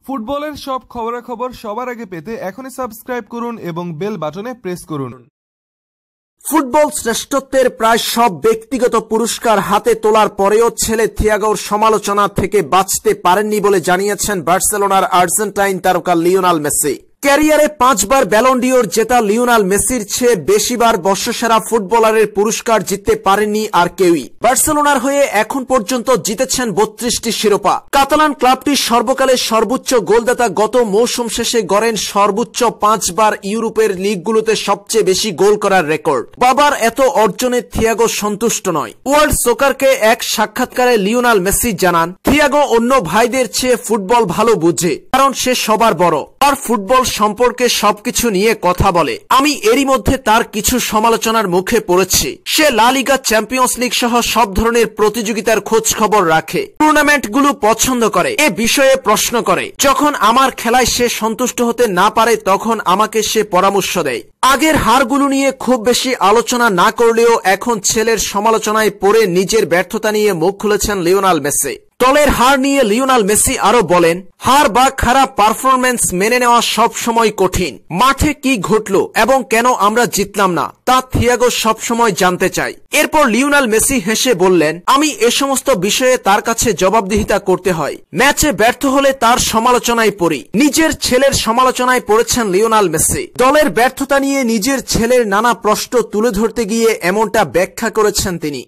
ফুটবলের সব খবরাখবর সবার আগে পেতে এখনই সাবস্ক্রাইব করুন এবং বেল বাটনে প্রেস করুন। ফুটবল শ্রেষ্ঠত্বের প্রায় সব ব্যক্তিগত পুরস্কার হাতে তোলার পরেও ছেলে থিয়াগোর সমালোচনা থেকে বাঁচতে পারেননি বলে জানিয়েছেন বার্সেলোনার আর্জেন্টাইন তারকা লিওনেল মেসি। ক্যারিয়ারে 5 বার ব্যালন ডিওর জেতা লিওনেল মেসির চেয়ে বেশিবার বর্ষসেরা ফুটবলারের পুরস্কার জিততে পারেননি আর কেউই। বার্সেলোনার হয়ে এখন পর্যন্ত জিতেছেন 32টি শিরোপা। কাতালান ক্লাবটি সর্বকালের সর্বোচ্চ গোলদাতা, গত মৌসুম শেষে গড়েন সর্বোচ্চ 5 বার ইউরোপের লিগগুলোতে সবচেয়ে বেশি গোল করার রেকর্ড। বাবার এত অর্জনে থিয়াগো সন্তুষ্ট নয়। ওয়ার্ল্ড সকারকে এক সাক্ষাৎকারে লিওনেল মেসি জানান, থিয়াগো অন্য ভাইদের চেয়ে ফুটবল ভালো বুঝে, কারণ সে সবার বড় আর ফুটবল সম্পর্কে সবকিছু নিয়ে কথা বলে। আমি এরই মধ্যে তার কিছু সমালোচনার মুখে পড়েছি। সে লা লিগা, চ্যাম্পিয়ন্স লিগ সহ সব ধরনের প্রতিযোগিতার খোঁজ খবর রাখে, টুর্নামেন্টগুলো পছন্দ করে, এ বিষয়ে প্রশ্ন করে। যখন আমার খেলায় সে সন্তুষ্ট হতে না পারে তখন আমাকে সে পরামর্শ দেয়। আগের হারগুলো নিয়ে খুব বেশি আলোচনা না করলেও এখন ছেলের সমালোচনায় পড়ে নিজের ব্যর্থতা নিয়ে মুখ খুলেছেন লিওনেল মেসি। দলের হার নিয়ে লিওনেল মেসি আরো বলেন, হার বা খারাপ পারফরম্যান্স মেনে নেওয়া সব সময় কঠিন। মাঠে কি ঘটলো এবং কেন আমরা জিতলাম না তা থিয়াগো সবসময় জানতে চায়। এরপর লিওনেল মেসি হেসে বললেন, আমি এ সমস্ত বিষয়ে তার কাছে জবাবদিহিতা করতে হয়। ম্যাচে ব্যর্থ হলে তার সমালোচনায় পড়ি। নিজের ছেলের সমালোচনায় পড়েছেন লিওনেল মেসি। দলের ব্যর্থতা নিয়ে নিজের ছেলের নানা প্রশ্ন তুলে ধরতে গিয়ে এমনটা ব্যাখ্যা করেছেন তিনি।